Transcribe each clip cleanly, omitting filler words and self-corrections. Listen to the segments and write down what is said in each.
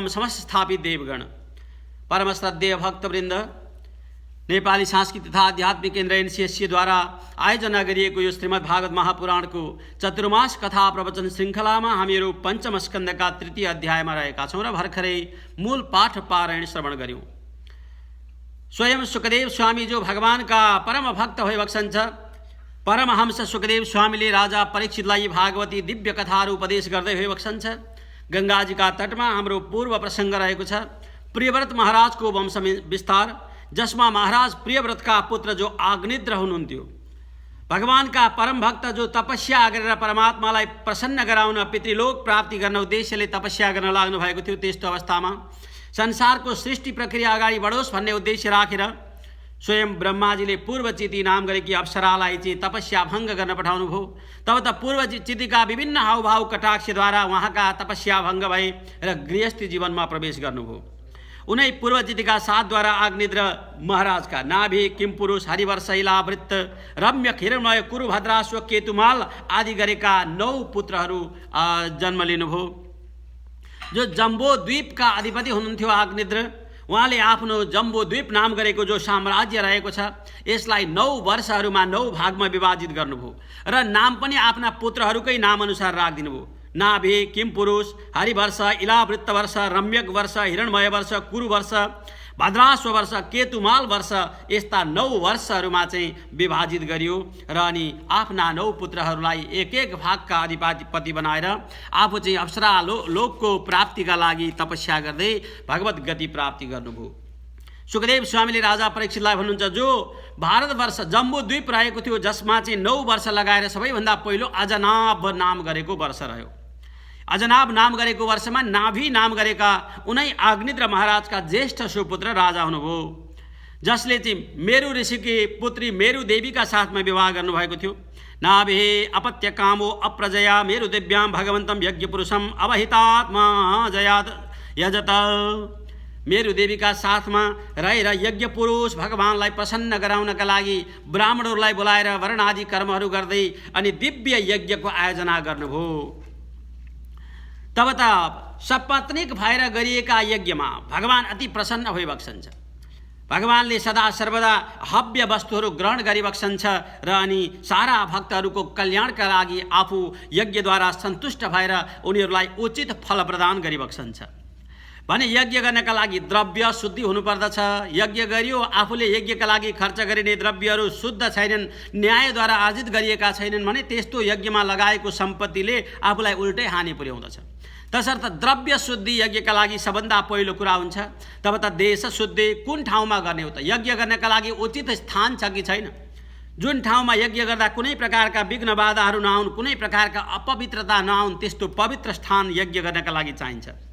समस्त स्थापित देवगण, परम श्रद्धेय भक्तवृन्द, नेपाली सांस्कृतिक तथा आध्यात्मिक केन्द्र एनसीएससी द्वारा आयोजना गरिएको यो श्रीमद् भागवत महापुराणको चतुर्मास कथा प्रवचन श्रृङ्खलामा हामीहरू पञ्चम स्कन्धका तृतीय अध्यायमा रहेका छौँ र भर्खरै मूल पाठ पारायण श्रवण गर्यौँ। स्वयं सुखदेव स्वामी जो भगवानका परम भक्त भइबक्सन्छ, परमहंस सुखदेव स्वामीले राजा परीक्षितलाई भागवती दिव्य कथाहरू उपदेश गर्दै भइबक्सन्छ। गङ्गाजीका तटमा हाम्रो पूर्व प्रसङ्ग रहेको छ, प्रियव्रत महाराजको वंश विस्तार, जसमा महाराज प्रियव्रतका पुत्र जो आग्निद्र हुनुहुन्थ्यो, भगवानका परम भक्त जो तपस्या गरेर परमात्मालाई प्रसन्न गराउन पितृलोक प्राप्ति गर्न उद्देश्यले तपस्या गर्न लाग्नु भएको थियो। त्यस्तो अवस्थामा संसारको सृष्टि प्रक्रिया अगाडि बढोस् भन्ने उद्देश्य राखेर स्वयं ब्रह्माजीले पूर्वचिति नाम गरेकी अप्सरालाई चाहिँ तपस्या भङ्ग गर्न पठाउनु भयो। तब त पूर्वचितिका विभिन्न हावभाव कटाक्षद्वारा उहाँका तपस्या भङ्ग भए र गृहस्थी जीवनमा प्रवेश गर्नुभयो। उनै पूर्वचितिका साथद्वारा आग्निद्र महाराजका नाभि, किमपुरुष, हरिवर्ष, इलावृत्त, रम्यक, हिरण्मय, कुरुभद्राश्व, केतुमाल आदि गरेका 9 पुत्रहरू जन्म लिनुभयो। जो जम्बो द्वीपका अधिपति हुनुहुन्थ्यो आग्निद्र, उहाँले आफ्नो जम्बो द्वीप नाम गरेको जो साम्राज्य रहेको छ, यसलाई 9 वर्षहरूमा 9 भागमा विभाजित गर्नुभयो र नाम पनि आफ्ना पुत्रहरूकै नाम अनुसार राखिदिनुभयो। नाभि, किमपुरुष, हरिवर्ष, इलावृत्त वर्ष, रम्यक वर्ष, हिरण्मय वर्ष, कुरु वर्ष, भद्राश्व वर्ष, केतुमाल वर्ष, यस्ता 9 वर्षहरूमा चाहिँ विभाजित गरियो र अनि आफ्ना 9 पुत्रहरूलाई एक एक भागका अधिपति बनाएर आफू चाहिँ अप्सरा लोकको प्राप्तिका लागि तपस्या गर्दै भगवत गति प्राप्ति गर्नुभयो। सुखदेव स्वामीले राजा परीक्षितलाई भन्नुहुन्छ, जो भारतवर्ष जम्बू द्वीप रहेको थियो, जसमा चाहिँ 9 वर्ष लगाएर सबैभन्दा पहिलो अजनाभ नाम गरेको वर्ष रह्यो। अजनाभ नाम गरेको वर्षमा नाभि नाम गरेका उनै आग्निद्र महाराजका ज्येष्ठ सुपुत्र राजा हुनुभयो, जसले चाहिँ मेरु ऋषिकी पुत्री मेरु देवीका साथमा विवाह गर्नुभएको थियो। नाभि अपत्य कामो अप्रजया मेरु देव्याम भगवन्तं यज्ञपुरुषम अवहितात्मा जयात यजत। मेरु देवीका साथमा रहेर यज्ञ पुरुष भगवानलाई प्रसन्न गराउनका लागि ब्राह्मणहरूलाई बोलाएर वर्ण आदि कर्महरू गर्दै अनि दिव्य यज्ञको आयोजना गर्नुभयो। तब त सपत्नीक भएर गरिएका यज्ञमा भगवान अति प्रसन्न भइबक्सन्छ। भगवानले सदा सर्वदा हव्य वस्तुहरू ग्रहण गरिबक्सन्छ र अनि सारा भक्तहरूको कल्याणका लागि आफू यज्ञद्वारा सन्तुष्ट भएर उनीहरूलाई उचित फल प्रदान गरिबक्सन्छ। भने यज्ञ गर्नका लागि द्रव्य शुद्धि हुनुपर्दछ। यज्ञ गरियो, आफूले यज्ञका लागि खर्च गरिने द्रव्यहरू शुद्ध छैनन्, न्यायद्वारा आर्जित गरिएका छैनन् भने त्यस्तो यज्ञमा लगाएको सम्पत्तिले आफूलाई उल्टै हानि पुर्याउँदछ। तसर्थ द्रव्य शुद्धि यज्ञका लागि सबभन्दा पहिलो कुरा हुन्छ। तब त देश शुद्धि, कुन ठाउँमा गर्ने हो त? यज्ञ गर्नका लागि उचित स्थान छ कि छैन? जुन ठाउँमा यज्ञ गर्दा कुनै प्रकारका विघ्न बाधाहरू नआउन्, कुनै प्रकारका अपवित्रता नआउन्, त्यस्तो पवित्र स्थान यज्ञ गर्नका लागि चाहिन्छ।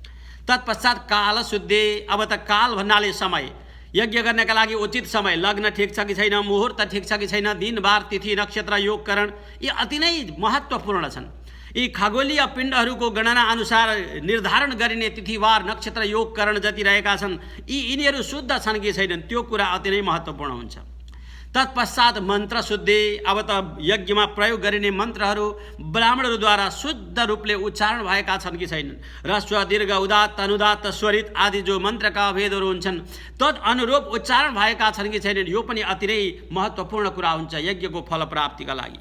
तत्पश्चात काल शुद्धि। अब त काल भन्नाले समय, यज्ञ गर्नका लागि उचित समय, लग्न ठिक छ कि छैन, मुहुर्त ठिक छ कि छैन, दिनबार, तिथि, नक्षत्र, योगकरण, यी अति नै महत्त्वपूर्ण छन्। यी खगोलीय पिण्डहरूको गणना अनुसार निर्धारण गरिने तिथिवार, नक्षत्र, योगकरण जति रहेका छन्, यिनीहरू शुद्ध छन् कि छैनन्, त्यो कुरा अति नै महत्त्वपूर्ण हुन्छ। तत्पश्चात मन्त्र शुद्धि। अब त यज्ञमा प्रयोग गरिने मन्त्रहरू ब्राह्मणहरूद्वारा शुद्ध रूपले उच्चारण भएका छन् कि छैनन्, ह्रस्व, दीर्घ, उदात्त, अनुदात्त, स्वरित आदि जो मन्त्रका भेदहरू हुन्छन् तद अनुरूप उच्चारण भएका छन् कि छैनन्, यो पनि अति नै महत्त्वपूर्ण कुरा हुन्छ यज्ञको फल प्राप्तिका लागि।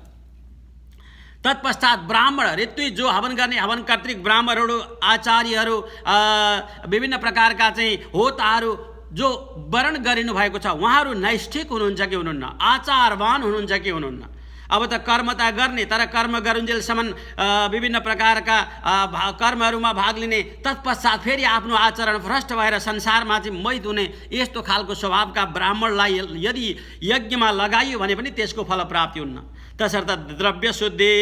तत्पश्चात ब्राह्मण ऋत्विज जो हवन गर्ने हवनकर्त्री ब्राह्मणहरू, आचार्यहरू, विभिन्न प्रकारका चाहिँ होताहरू जो वर्ण गरिनु भएको छ, उहाँहरू नैष्ठिक हुनुहुन्छ कि हुनुहुन्न, आचारवान हुनुहुन्छ कि हुनुहुन्न। अब त कर्म त गर्ने, तर कर्म गरुन्जेलसम्म विभिन्न प्रकारका कर्महरूमा भाग लिने, तत्पश्चात फेरि आफ्नो आचरण भ्रष्ट भएर संसारमा चाहिँ मैत हुने, यस्तो खालको स्वभावका ब्राह्मणलाई यदि यज्ञमा लगाइयो भने पनि त्यसको फल प्राप्ति हुन्न। तसर्थ द्रव्य शुद्धि,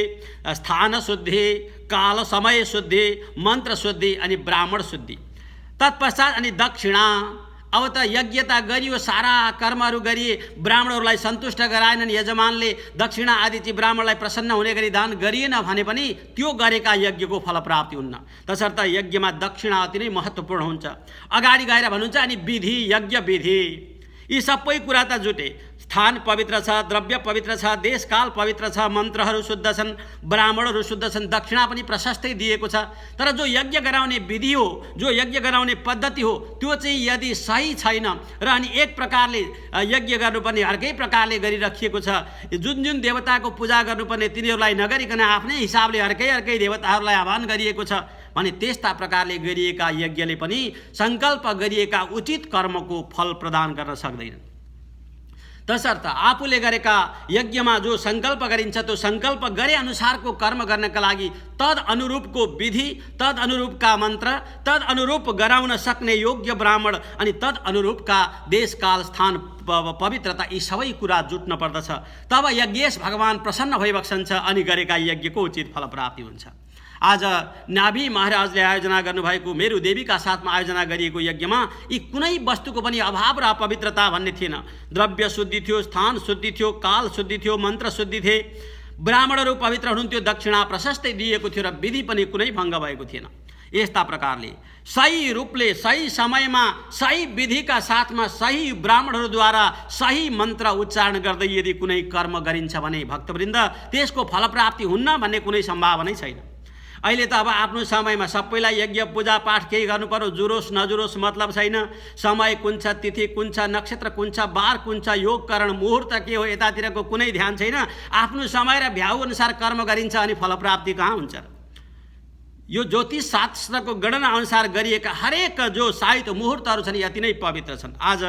स्थान शुद्धि, काल समय शुद्धि, मन्त्र शुद्धि अनि ब्राह्मण शुद्धि। तत्पश्चात अनि दक्षिणा। अब त यज्ञता गरियो, सारा कर्महरू गरिए, ब्राह्मणहरूलाई सन्तुष्ट गराएनन् यजमानले, दक्षिणा आदि चाहिँ ब्राह्मणलाई प्रसन्न हुने गरी दान गरिएन भने पनि त्यो गरेका यज्ञको फल प्राप्ति हुन्न। तसर्थ यज्ञमा दक्षिणा अति नै महत्त्वपूर्ण हुन्छ। अगाडि गएर भन्नुहुन्छ अनि विधि, यज्ञ विधि। यी सबै कुरा त जुटे। स्थान पवित्र छ, द्रव्य पवित्र छ, देशकाल पवित्र छ, मन्त्रहरू शुद्ध छन्, ब्राह्मणहरू शुद्ध छन्, दक्षिणा पनि प्रशस्तै दिएको छ। तर जो यज्ञ गराउने विधि हो, जो यज्ञ गराउने पद्धति हो, त्यो चाहिँ यदि सही छैन र अनि एक प्रकारले यज्ञ गर्नुपर्ने अर्कै प्रकारले गरिराखिएको छ, जुन जुन देवताको पूजा गर्नुपर्ने तिनीहरूलाई नगरिकन आफ्नै हिसाबले अर्कै देवताहरूलाई आह्वान गरिएको छ भने त्यस्ता प्रकारले गरिएका यज्ञले पनि सङ्कल्प गरिएका उचित कर्मको फल प्रदान गर्न सक्दैन। तसर्थ आफूले गरेका यज्ञमा जो सङ्कल्प गरिन्छ त्यो सङ्कल्प गरे अनुसारको कर्म गर्नका लागि तद अनुरूपको विधि, तद अनुरूपका मन्त्र, तद अनुरूप गराउन सक्ने योग्य ब्राह्मण अनि तद अनुरूपका देशकाल स्थान पवित्रता यी सबै कुरा जुट्न पर्दछ। तब यज्ञेश भगवान प्रसन्न भइबक्सन्छ अनि गरेका यज्ञको उचित फल प्राप्ति हुन्छ। आज नाभि महाराजले आयोजना गर्नुभएको मेरु देवीका साथमा आयोजना गरिएको यज्ञमा यी कुनै वस्तुको पनि अभाव र अपवित्रता भन्ने थिएन। द्रव्य शुद्धि थियो, स्थान शुद्धि थियो, काल शुद्धि थियो, मन्त्र शुद्धि थिए, ब्राह्मणहरू पवित्र हुनुहुन्थ्यो, दक्षिणा प्रशस्तै दिएको थियो र विधि पनि कुनै भङ्ग भएको थिएन। यस्ता प्रकारले सही रूपले सही समयमा सही विधिका साथमा सही ब्राह्मणहरूद्वारा सही मन्त्र उच्चारण गर्दै यदि कुनै कर्म गरिन्छ भने भक्तवृन्द त्यसको फलप्राप्ति हुन्न भन्ने कुनै सम्भावनै छैन। अहिले त अब आफ्नो समयमा सबैलाई यज्ञ पूजा पाठ केही गर्नु पर्यो, जुरोस् नजुरोस् मतलब छैन। समय कुन छ, तिथि कुन छ, नक्षत्र कुन छ, बार कुन छ, योग करण मुहुर्त के हो, यतातिरको कुनै ध्यान छैन। आफ्नो समय र भ्याउ अनुसार कर्म गरिन्छ अनि फलप्राप्ति कहाँ हुन्छ। यो ज्योतिष शास्त्रको गणना अनुसार गरिएका हरेक जो साहित्य मुहुर्तहरू छन् यति नै पवित्र छन्। आज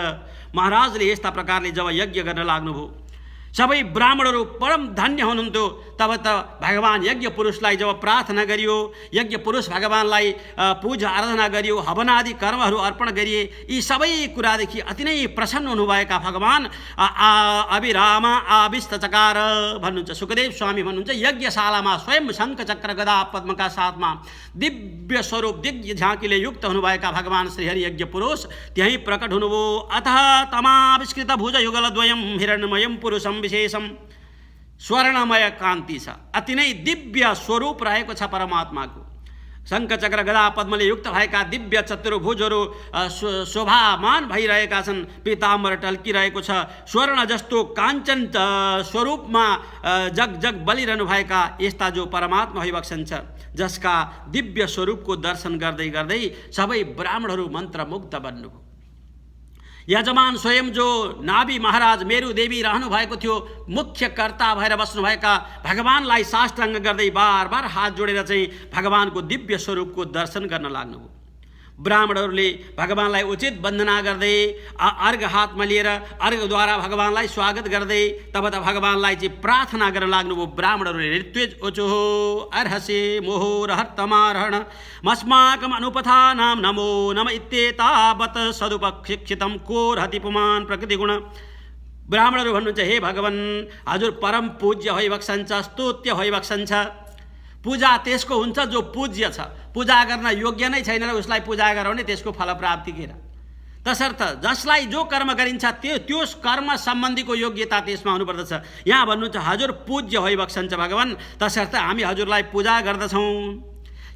महाराजले यस्ता प्रकारले जब यज्ञ गर्न लाग्नुभयो सबै ब्राह्मणहरू परम धन्य हुनुहुन्थ्यो। तब त भगवान यज्ञ पुरुषलाई जब प्रार्थना गरियो, यज्ञ पुरुष भगवानलाई पूजा आराधना गरियो, हवनादि कर्महरू अर्पण गरिए, यी सबै कुरादेखि अति नै प्रसन्न हुनुभएका भगवान अभिराम आविष्टचकार भन्नुहुन्छ। सुखदेव स्वामी भन्नुहुन्छ यज्ञशालामा स्वयं शङ्ख चक्र गदा पद्मका साथमा दिव्य स्वरूप दिव्य झाँकीले युक्त हुनुभएका भगवान श्रीहरि यज्ञ पुरुष त्यहीँ प्रकट हुनुभयो। अतः तमाविष्कृत भुजयुगलद्वयं हिरण्यमयं पुरुषं विशेषम स्वर्णमय कान्ति छ। अति नै दिव्य स्वरूप रहेको छ परमात्माको। शङ्ख चक्र गदा पद्मले युक्त भएका दिव्य चतुर्भुजहरू शोभामान भइरहेका छन्। पीताम्बर टल्किरहेको छ। स्वर्ण जस्तो काञ्चन स्वरूपमा जग जग बलिरहनु भएका यस्ता जो परमात्मा भइबक्सन्छ, जसका दिव्य स्वरूपको दर्शन गर्दै गर्दै सबै ब्राह्मणहरू मन्त्रमुग्ध बन्नुभयो। यजमान स्वयं जो नाभि महाराज मेरु देवी रहनु भएको थियो, मुख्य कर्ता भएर बस्नुभएका भगवानलाई साष्टाङ्ग गर्दै बार बार हात जोडेर चाहिँ भगवानको दिव्य स्वरूपको दर्शन गर्न लाग्नुभयो। ब्राह्मणहरूले भगवानलाई उचित वन्दना गर्दै अर्घ हातमा लिएर अर्घद्वारा भगवानलाई स्वागत गर्दै तब त भगवानलाई चाहिँ प्रार्थना गर्न लाग्नुभयो। ब्राह्मणहरूले ऋत्विज उचुः अर्हसे मोहो रहर्तमार्हण मस्माकम् अनुपथानां नमो नम इत्येतावत् सदुपशिक्षितं कोर्हति पुमान् प्रकृतिगुण। ब्राह्मणहरू भन्नुहुन्छ हे भगवान, हजुर परम पूज्य भइबक्सन्छ, स्तुत्य भइबक्सन्छ। पूजा त्यसको हुन्छ जो पूज्य छ। पूजा गर्न योग्य नै छैन र उसलाई पूजा गराउने त्यसको फलप्राप्ति के र। तसर्थ जसलाई जो कर्म गरिन्छ त्यो कर्म सम्बन्धीको योग्यता त्यसमा हुनुपर्दछ। यहाँ भन्नुहुन्छ हजुर पूज्य भइबक्सन्छ भगवान, तसर्थ हामी हजुरलाई पूजा गर्दछौँ।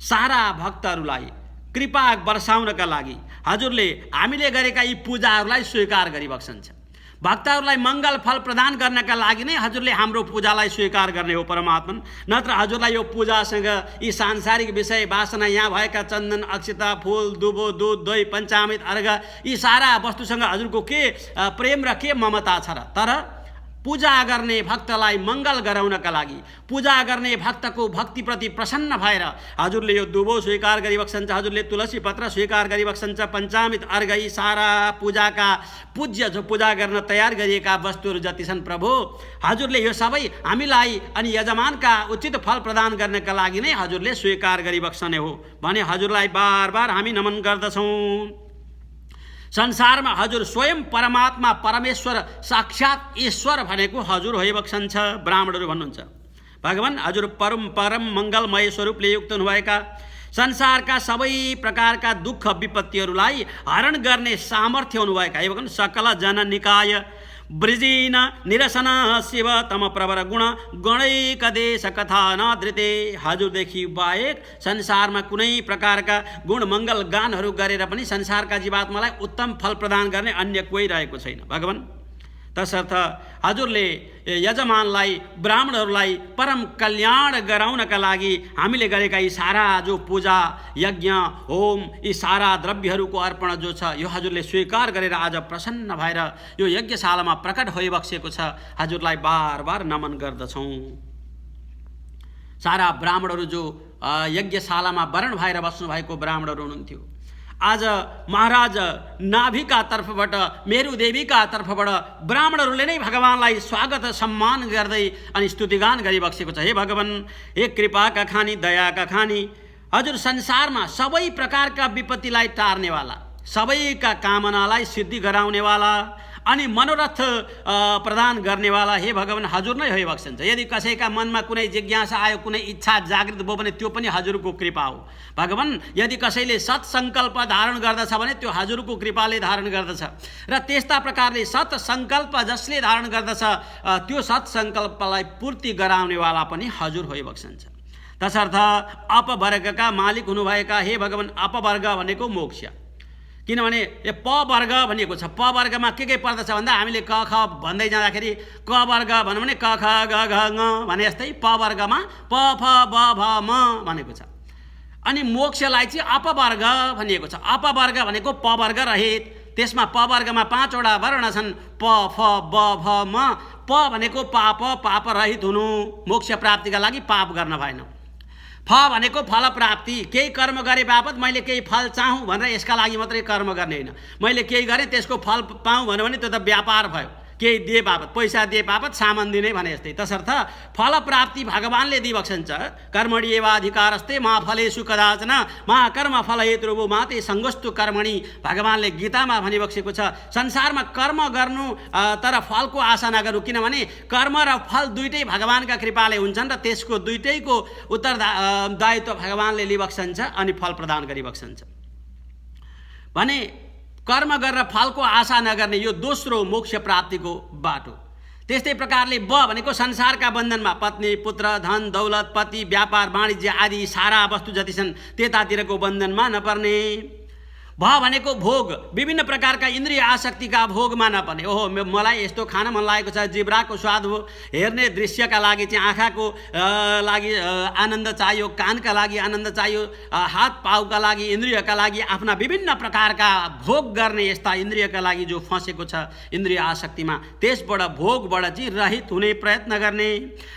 सारा भक्तहरूलाई कृपा बर्साउनका लागि हजुरले हामीले गरेका यी पूजाहरूलाई स्वीकार गरिबक्सन्छ। भक्तहरूलाई मङ्गल फल प्रदान गर्नका लागि नै हजुरले हाम्रो पूजालाई स्वीकार गर्ने हो परमात्मा। नत्र हजुरलाई यो पूजासँग यी सांसारिक विषय वासना, यहाँ भएका चन्दन अक्षता फुल दुबो दुध दही पञ्चामृत अर्घ यी सारा वस्तुसँग हजुरको के प्रेम र के ममता छ र। तर पूजा गर्ने भक्तलाई मङ्गल गराउनका लागि, पूजा गर्ने भक्तको भक्तिप्रति प्रसन्न भएर हजुरले यो दुबो स्वीकार गरिबक्सन्छ, हजुरले तुलसी पत्र स्वीकार गरिबक्सन्छ, पञ्चामृत अर्घ यी सारा पूजाका पूज्य जो पूजा गर्न तयार गरिएका वस्तुहरू जति छन् प्रभु, हजुरले यो सबै हामीलाई अनि यजमानका उचित फल प्रदान गर्नका लागि नै हजुरले स्वीकार गरिबक्सने हो भने हजुरलाई बार बार हामी नमन गर्दछौँ। संसारमा हजुर स्वयं परमात्मा परमेश्वर साक्षात ईश्वर भनेको हजुर भइबक्सन्छ। ब्राह्मणहरू भन्नुहुन्छ भगवान हजुर परम मङ्गलमय स्वरूपले युक्त हुनुभएका, संसारका सबै प्रकारका दुःख विपत्तिहरूलाई हरण गर्ने सामर्थ्य हुनुभएका, हे भगवान सकल जन निकाय ब्रजीन निरसन शिव तम प्रवर गुण गणैक देश कथा नधृते। हजुरदेखि बाहेक संसारमा कुनै प्रकारका गुण मङ्गल गानहरू गरेर पनि संसारका जीवात्मालाई उत्तम फल प्रदान गर्ने अन्य कोही रहेको छैन भगवान। तसर्थ हजुरले यजमानलाई ब्राह्मणहरूलाई परम कल्याण गराउनका लागि हामीले गरेका यी सारा जो पूजा यज्ञ होम यी सारा द्रव्यहरूको अर्पण जो छ यो हजुरले स्वीकार गरेर आज प्रसन्न भएर यो यज्ञशालामा प्रकट भइबक्सेको छ। हजुरलाई बार बार नमन गर्दछौँ। सारा ब्राह्मणहरू जो यज्ञशालामा वरण भएर बस्नुभएको ब्राह्मणहरू हुनुहुन्थ्यो, आज महाराज नाभिका तर्फबाट मेरुदेवीका तर्फबाट ब्राह्मणहरूले नै भगवानलाई स्वागत सम्मान गर्दै अनि स्तुतिगान गरिबक्सेको छ। हे भगवान, हे कृपाका खानी, दयाका खानी, हजुर संसारमा सबै प्रकारका विपत्तिलाई टार्नेवाला, सबैका कामनालाई सिद्धि गराउनेवाला अनि मनोरथ प्रदान गर्नेवाला हे भगवान हजुर नै भइबक्सन्छ। यदि कसैका मनमा कुनै जिज्ञासा आयो, कुनै इच्छा जागृत भयो भने त्यो पनि हजुरको कृपा हो भगवान। यदि कसैले सत्सङ्कल्प धारण गर्दछ भने त्यो हजुरको कृपाले धारण गर्दछ र त्यस्ता प्रकारले सत्सङ्कल्प जसले धारण गर्दछ त्यो सत्सङ्कल्पलाई पूर्ति गराउनेवाला पनि हजुर भइबक्सन्छ। तसर्थ अपवर्गका मालिक हुनुभएका हे भगवान, अपवर्ग भनेको मोक्ष। किनभने यो प वर्ग भनिएको छ। प वर्गमा के पर्दछ भन्दा हामीले क ख भन्दै जाँदाखेरि क वर्ग भनौँ भने क ख ग घ ङ भने जस्तै प वर्गमा प फ ब भ म भनेको छ। अनि मोक्षलाई चाहिँ अपवर्ग भनिएको छ। अपवर्ग भनेको प वर्ग रहित, त्यसमा प वर्गमा 5 वटा वर्ण छन्, प फ ब भ म। प भनेको पाप, पाप रहित हुनु, मोक्ष प्राप्तिका लागि पाप गर्न भएन। फ भनेको फल प्राप्ति, केही कर्म गरे बापत मैले केही फल चाहूँ भनेर यसका लागि मात्रै कर्म गर्ने होइन। मैले केही गरेँ त्यसको फल पाऊँ भन्यो भने त्यो त व्यापार भयो, केही दिए बापत, पैसा दिए बापत सामान दिने भने जस्तै। तसर्थ फल प्राप्ति भगवानले दिइबक्सन्छ। कर्मणि एवाधिकारस्ते मा फलेषु कदाचन मा कर्म फल हेतुर्भु माते सङ्गोस्तु कर्मणि भगवानले गीतामा भनिबक्सेको छ। संसारमा कर्म गर्नु तर फलको आशा नगर्नु, किनभने कर्म र फल दुइटै भगवानका कृपाले हुन्छन् र त्यसको दुइटैको उत्तरदायित्व भगवानले लिइबक्सन्छ अनि फल प्रदान गरिबक्सन्छ भने कर्म गरेर फलको आशा नगर्ने यो दोस्रो मोक्ष प्राप्तिको बाटो। त्यस्तै प्रकारले ब भनेको संसारका बन्धनमा पत्नी, पुत्र, धन, दौलत, पति, व्यापार, वाणिज्य आदि सारा वस्तु जति छन् त्यतातिरको बन्धनमा नपर्ने। भ भनेको भोग, विभिन्न प्रकारका इन्द्रिय आसक्तिका भोगमा नपर्ने। ओहो मलाई यस्तो खान मन लागेको छ, जिब्राको स्वाद हो, हेर्ने दृश्यका लागि चाहिँ आँखाको लागि आनन्द चाहियो, कानका लागि आनन्द चाहियो, हात पाउका लागि, इन्द्रियका लागि, आफ्ना विभिन्न प्रकारका भोग गर्ने यस्ता इन्द्रियका लागि जो फँसेको छ इन्द्रिय आसक्तिमा, त्यसबाट भोगबाट चाहिँ रहित हुने प्रयत्न गर्ने।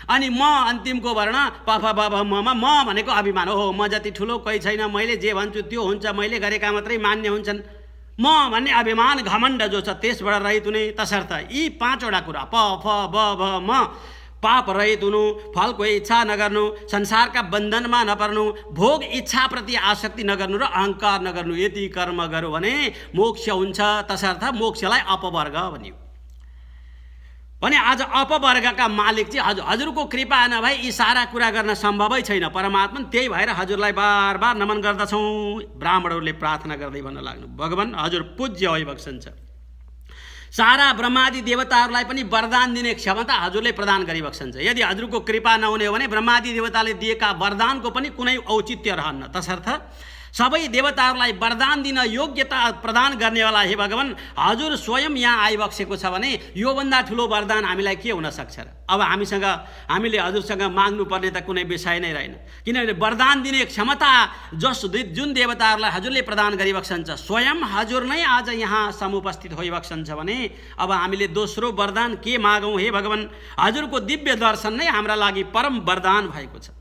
अनि म अन्तिमको वर्ण प फ ब भ म भनेको अभिमान। ओहो म जति ठुलो कोही छैन, मैले जे भन्छु त्यो हुन्छ, मैले गरेका मात्रै मान्य हुन्छन्, म भन्ने अभिमान घमण्ड जो छ त्यसबाट रहित हुने। तसर्थ यी 5 वटा कुरा प फ ब भ म, पाप रहित हुनु, फलको इच्छा नगर्नु, संसारका बन्धनमा नपर्नु, भोग इच्छाप्रति आसक्ति नगर्नु र अहङ्कार नगर्नु, यति कर्म गर्यो भने मोक्ष हुन्छ। तसर्थ मोक्षलाई अपवर्ग भनियो भने आज अपवर्गका मालिक चाहिँ हजुरको कृपा नभए यी सारा कुरा गर्न सम्भवै छैन परमात्मा। त्यही भएर हजुरलाई बार बार नमन गर्दछौँ। ब्राह्मणहरूले प्रार्थना गर्दै भन्न लाग्नु, भगवान हजुर पूज्य भइबक्सन्छ। सारा ब्रह्मादि देवताहरूलाई पनि वरदान दिने क्षमता हजुरले प्रदान गरिबक्सन्छ। यदि हजुरको कृपा नहुने हो भने ब्रह्मादि देवताले दिएका वरदानको पनि कुनै औचित्य रहन्न। तसर्थ सबै देवताहरूलाई वरदान दिन योग्यता प्रदान गर्नेवाला हे भगवान हजुर स्वयं यहाँ आइबक्सेको छ भने योभन्दा ठुलो वरदान हामीलाई के हुन सक्छ र? अब हामीले हजुरसँग माग्नुपर्ने त कुनै विषय नै रहेन, किनभने वरदान दिने क्षमता जुन देवताहरूलाई हजुरले प्रदान गरिबक्सन्छ स्वयं हजुर नै आज यहाँ समुपस्थित होइबक्सन्छ भने अब हामीले दोस्रो वरदान के मागौँ हे भगवान? हजुरको दिव्य दर्शन नै हाम्रा लागि परम वरदान भएको छ।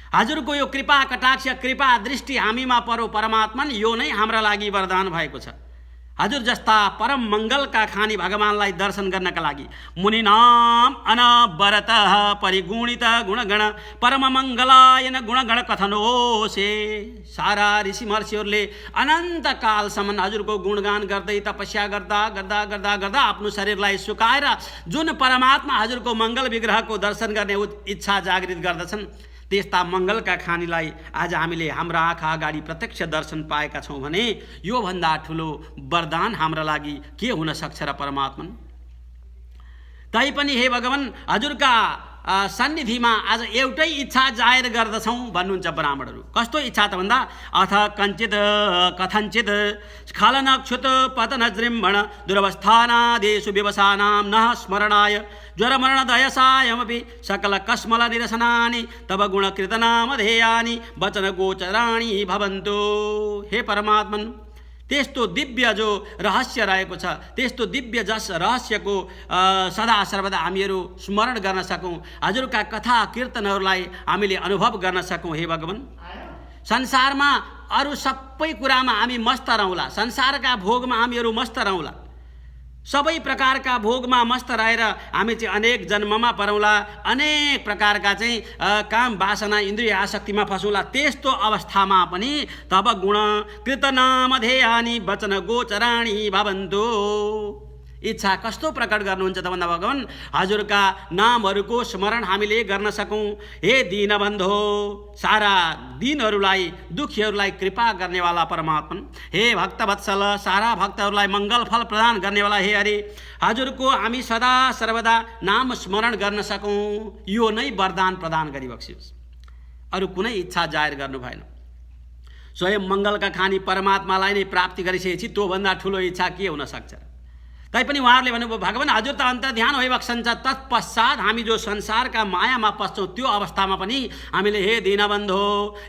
हजुरको यो कृपा कटाक्ष कृपा दृष्टि हामीमा परो परमात्मन, यो नै हाम्रा लागि वरदान भएको छ। हजुर जस्ता परम मङ्गलका खानी भगवानलाई दर्शन गर्नका लागि मुनिनाम अनवरत परिगुणित गुणगण परम मङ्गलायन गुणगण कथनोसे। सारा ऋषि महर्षिहरूले अनन्त कालसम्म हजुरको गुणगान गर्दै तपस्या गर्दा गर्दा गर्दा गर्दा आफ्नो शरीरलाई सुकाएर जुन परमात्मा हजुरको मङ्गल विग्रहको दर्शन गर्ने इच्छा जागृत गर्दछन् त्यस्ता मङ्गलका खानीलाई आज हामीले हाम्रा आँखा अगाडि प्रत्यक्ष दर्शन पाएका छौँ भने योभन्दा ठुलो वरदान हाम्रा लागि के हुन सक्छ र परमात्मा? तैपनि हे भगवान हजुरका सन्निधिमा आज एउटै इच्छा जाहेर गर्दछौँ भन्नुहुन्छ ब्राह्मणहरू। कस्तो इच्छा त भन्दा अथ कञ्चित कथञ्चित स्खलनक्षुत पतनजृम्भण दुरवस्थानादेषु व्यवसानां नः स्मरणाय ज्वरमरणदयसायमपि सकलकस्मलनिरसनानि तव गुणकृतनामधेयानि वचनगोचराणि भवन्तु। हे परमात्मन, त्यस्तो दिव्य जो रहस्य रहेको छ, त्यस्तो दिव्य जस रहस्यको सदा सर्वदा हामीहरू स्मरण गर्न सकौँ, हजुरका कथा कीर्तनहरूलाई हामीले अनुभव गर्न सकौँ। हे भगवान, संसारमा अरू सबै कुरामा हामी मस्त रहौँला, संसारका भोगमा हामीहरू मस्त रहौँला, सबै प्रकारका भोगमा मस्त रहेर हामी चाहिँ अनेक जन्ममा परौँला, अनेक प्रकारका चाहिँ काम वासना इन्द्रिय आसक्तिमा फसौँला। त्यस्तो अवस्थामा पनि तब गुण कृतनामधेयानि वचन गोचराणि भवन्तु। इच्छा कस्तो प्रकट गर्नुहुन्छ त भन्दा भगवान, हजुरका नामहरूको स्मरण हामीले गर्न सकौँ। हे दीनबन्धो, सारा दीनहरूलाई दुखीहरूलाई कृपा गर्नेवाला परमात्मन, हे भक्तवत्सल, सारा भक्तहरूलाई मङ्गल फल प्रदान गर्नेवाला हे हरि, हजुरको हामी सदा सर्वदा नाम स्मरण गर्न सकौँ, यो नै वरदान प्रदान गरिबक्सियोस्। अरू कुनै इच्छा जाहेर गर्नु भएन। स्वयं मङ्गलका खानी परमात्मालाई नै प्राप्ति गरिसकेपछि त्योभन्दा ठुलो इच्छा के हुन सक्छ? तैपनि उहाँहरूले भन्नुभयो, भगवान हजुर त अन्तर्ध्यान भइबक्सन्छ, तत्पश्चात हामी जो संसारका मायामा पस्छौँ त्यो अवस्थामा पनि हामीले हे दीनबन्धो,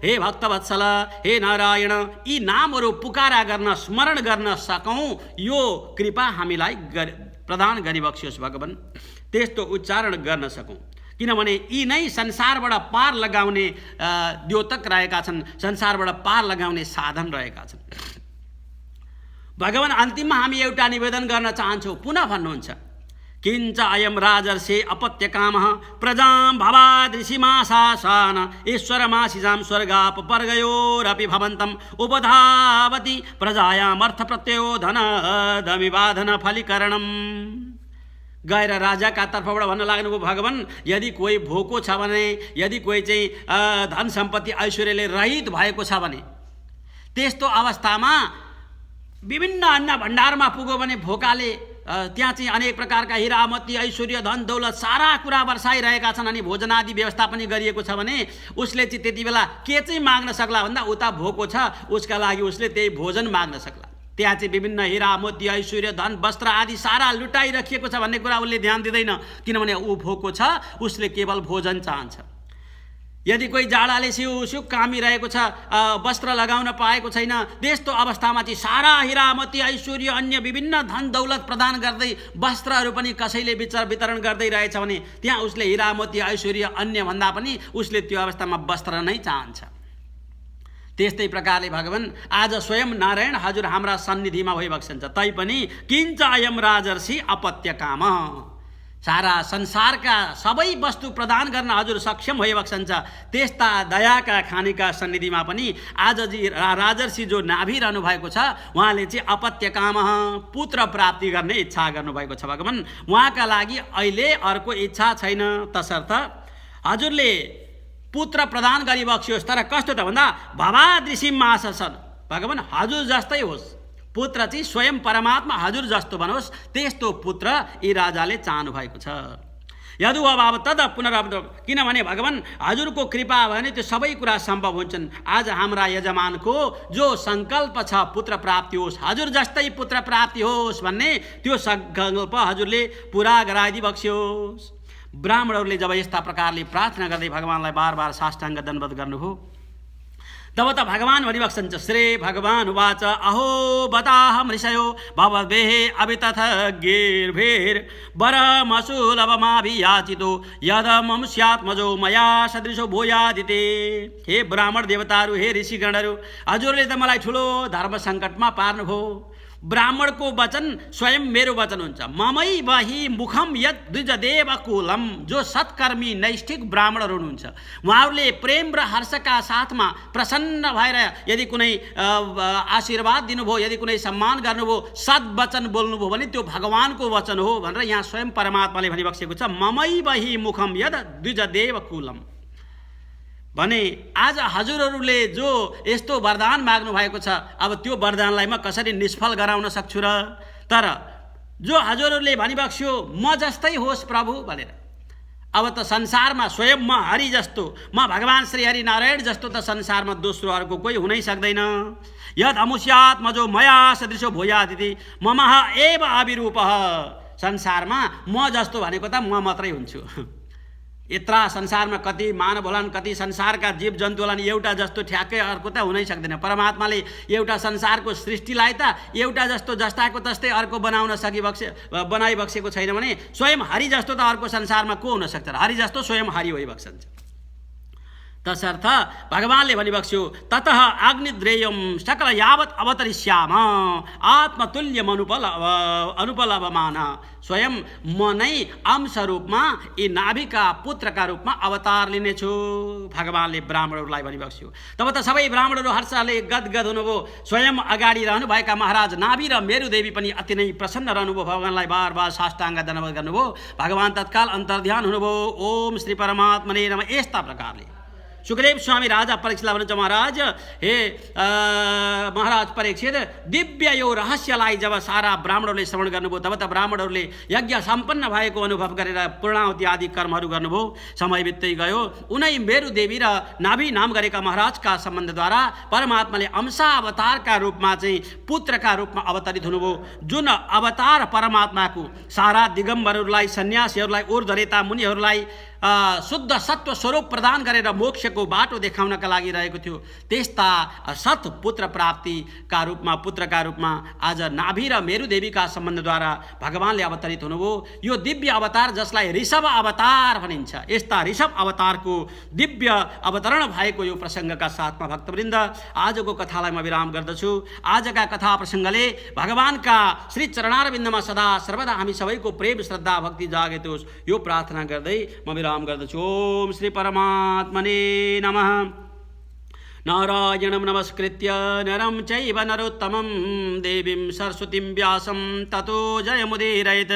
हे भक्तवत्सल, हे नारायण, यी नामहरू पुकारा गर्न स्मरण गर्न सकौँ, यो कृपा हामीलाई प्रदान गरिबक्सियोस् भगवान। त्यस्तो उच्चारण गर्न सकौँ, किनभने यी नै संसारबाट पार लगाउने द्योतक रहेका छन्, संसारबाट पार लगाउने साधन रहेका छन्। भगवान, अन्तिममा हामी एउटा निवेदन गर्न चाहन्छौँ। पुनः भन्नुहुन्छ, किञ्च अयं राजर्षे अपत्यकामः प्रजां भवादृशिमाशासन ईश्वरमाशिजां स्वर्गापपर्गयोरपि भवन्तम् उपधावति प्रजायामर्थप्रत्ययो धनदमिवाधन फलीकरणम्। गएर राजाका तर्फबाट भन्न लाग्नुभयो, भगवान यदि कोही भोको छ भने, यदि कोही चाहिँ धन सम्पत्ति ऐश्वर्यले रहित भएको छ भने, त्यस्तो अवस्थामा विभिन्न अन्न भण्डारमा पुग्यो भने भोकाले त्यहाँ चाहिँ अनेक प्रकारका हिरा मोती ऐश्वर्य धन दौलत सारा कुरा वर्षाइरहेका छन्, अनि भोजन आदि व्यवस्था पनि गरिएको छ भने उसले चाहिँ त्यति बेला के चाहिँ माग्न सक्ला भन्दा उता भोको छ, उसका लागि उसले त्यही भोजन माग्न सक्ला। त्यहाँ चाहिँ विभिन्न हिरा मोती ऐश्वर्य धन वस्त्र आदि सारा लुटाइराखिएको छ भन्ने कुरा उसले ध्यान दिँदैन, किनभने ऊ भोको छ, उसले केवल भोजन चाहन्छ। यदि कोही जाडाले सिउ कामिरहेको छ, वस्त्र लगाउन पाएको छैन, त्यस्तो अवस्थामा चाहिँ सारा हिरा मोती ऐश्वर्य अन्य विभिन्न धन दौलत प्रदान गर्दै वस्त्रहरू पनि कसैले वितरण गर्दै रहेछ भने त्यहाँ उसले हिरा मोती ऐश्वर्य अन्य भन्दा पनि उसले त्यो अवस्थामा वस्त्र नै चाहन्छ। त्यस्तै प्रकारले भगवान आज स्वयं नारायण हजुर हाम्रा सन्निधिमा भइबक्सन्छ, तैपनि किञ्च अयं राजर्षि अपत्यकाम, सारा संसारका सबै वस्तु प्रदान गर्न हजुर सक्षम भइबक्सन्छ। त्यस्ता दयाका खानीका सन्निधिमा पनि आज राजर्षि जो नाभिरहनु भएको छ, उहाँले चाहिँ अपत्यकाम पुत्र प्राप्ति गर्ने इच्छा गर्नुभएको छ। भगवान, उहाँका लागि अहिले अर्को इच्छा छैन, तसर्थ हजुरले पुत्र प्रदान गरिबक्सियोस्। तर कस्तो त भन्दा भवादृशी माशासन, भगवान हजुर जस्तै होस्, पुत्र चाहिँ स्वयं परमात्मा हजुर जस्तो बनोस्, त्यस्तो पुत्र यी राजाले चाहनु भएको छ। यदु अभाव तद पुनरावृत्त, किनभने भगवान हजुरको कृपा भयो भने त्यो सबै कुरा सम्भव हुन्छन्। आज हाम्रा यजमानको जो सङ्कल्प छ पुत्र प्राप्ति होस्, हजुर जस्तै पुत्र प्राप्ति होस् भन्ने त्यो सङ्कल्प हजुरले पुरा गराइदिबक्सियोस्। ब्राह्मणहरूले जब यस्ता प्रकारले प्रार्थना गर्दै भगवानलाई बार बार साष्टाङ्ग दण्डवत गर्नुभयो, तब त भगवान भनिबक्सन्छ। श्री भगवान उवाच, अहो बताहं ऋषयो भवद्भेः अभितथ गिर्भिर् वरमसुलभमाभियाचितो यदमं स्यात्मजो मया सदृशो भूयादिते। हे ब्राह्मण देवताहरू, हे ऋषिगणहरू, हजुरले त मलाई ठुलो धर्म सङ्कटमा पार्नुभयो। ब्राह्मणको वचन स्वयं मेरो वचन हुन्छ। ममै बहि मुखम यद द्विजदेव कुलम, जो सत्कर्मी नैष्ठिक ब्राह्मणहरू हुनुहुन्छ उहाँहरूले प्रेम र हर्षका साथमा प्रसन्न भएर यदि कुनै आशीर्वाद दिनुभयो, यदि कुनै सम्मान गर्नुभयो, सद्वचन बोल्नुभयो भने त्यो भगवानको वचन हो भनेर यहाँ स्वयं परमात्माले भनिबक्सेको छ। ममै बहि मुखम यद द्विजदेव कुलम भने आज हजुरहरूले जो यस्तो वरदान माग्नु भएको छ, अब त्यो वरदानलाई म कसरी निष्फल गराउन सक्छु र? तर जो हजुरहरूले भनिबक्स्यो म जस्तै होस् प्रभु भनेर। अब त संसारमा स्वयं म हरि जस्तो, म भगवान् श्री हरि नारायण जस्तो त संसारमा दोस्रो अर्को कोही हुनै सक्दैन। यद अमुष्यात् मजो मया सदृशो भूयादिति ममः एव अभिरूपः। संसारमा म जस्तो भनेको त म मात्रै हुन्छु। यत्रा संसारमा कति मानव होलान्, कति संसारका जीव जन्तु होलान्, एउटा जस्तो ठ्याक्कै अर्को त हुनै सक्दैन। परमात्माले एउटा संसारको सृष्टिलाई त एउटा जस्तो जस्ताको तस्तै अर्को बनाइबक्सेको छैन भने स्वयं हरि जस्तो त अर्को संसारमा को हुन सक्छ? हरि जस्तो स्वयं हरि भइबक्सन्छ। तसर्थ भगवानले भनिबक्स्यो ततः अग्निद्रेयम सकल यावत् अवतरिष्याम आत्मतुल्यम अनुपलभमान। स्वयं म नै अंश रूपमा यी नाभिका पुत्रका रूपमा अवतार लिनेछु भगवानले ब्राह्मणहरूलाई भनिबक्स्यो। तब त सबै ब्राह्मणहरू हर्षले गदगद हुनुभयो। स्वयं अगाडि रहनुभएका महाराज नाभि र मेरुदेवी पनि अति नै प्रसन्न रहनुभयो। भगवानलाई बार बार साष्टाङ्ग दण्डवत गर्नुभयो। भगवान तत्काल अन्तर्ध्यान हुनुभयो। ओम श्री परमात्मने नमः। यस्ता प्रकारले सुखदेव स्वामी राजा परीक्षितलाई भन्नुहुन्छ, महाराज हे महाराज परीक्षित, दिव्य यो रहस्यलाई जब सारा ब्राह्मणहरूले श्रवण गर्नुभयो तब त ब्राह्मणहरूले यज्ञ सम्पन्न भएको अनुभव गरेर पूर्णाहुति आदि कर्महरू गर्नुभयो। समय बित्दै गयो। उनै मेरु देवी र नाभि नाम गरेका महाराजका सम्बन्धद्वारा परमात्माले अंशावतारका रूपमा चाहिँ पुत्रका रूपमा अवतरित हुनुभयो। जुन अवतार परमात्माको सारा दिगम्बरहरूलाई, सन्यासीहरूलाई, ऊर्ध्वरेता मुनिहरूलाई शुद्ध सत्व स्वरूप प्रदान गरेर मोक्षको बाटो देखाउनका लागि रहेको थियो, त्यस्ता सत पुत्र प्राप्तिका रूपमा, पुत्रका रूपमा आज नाभि र मेरुदेवीका सम्बन्धद्वारा भगवानले अवतरित हुनुभयो। यो दिव्य अवतार जसलाई ऋषभ अवतार भनिन्छ, यस्ता ऋषभ अवतारको दिव्य अवतरण भएको यो प्रसङ्गका साथमा भक्तवृन्द आजको कथालाई म विराम गर्दछु। आजका कथा प्रसङ्गले भगवानका श्री चरणारविन्दमा सदा सर्वदा हामी सबैको प्रेम श्रद्धा भक्ति जागेत होस्, यो प्रार्थना गर्दै म विराम गर्दछु। ओम श्री परमात्मने नमः। नारायणं नमस्कृत्य नरं चैव नरोत्तमं देवीं सरस्वतीं व्यासं ततो जयमुदीरयेत्।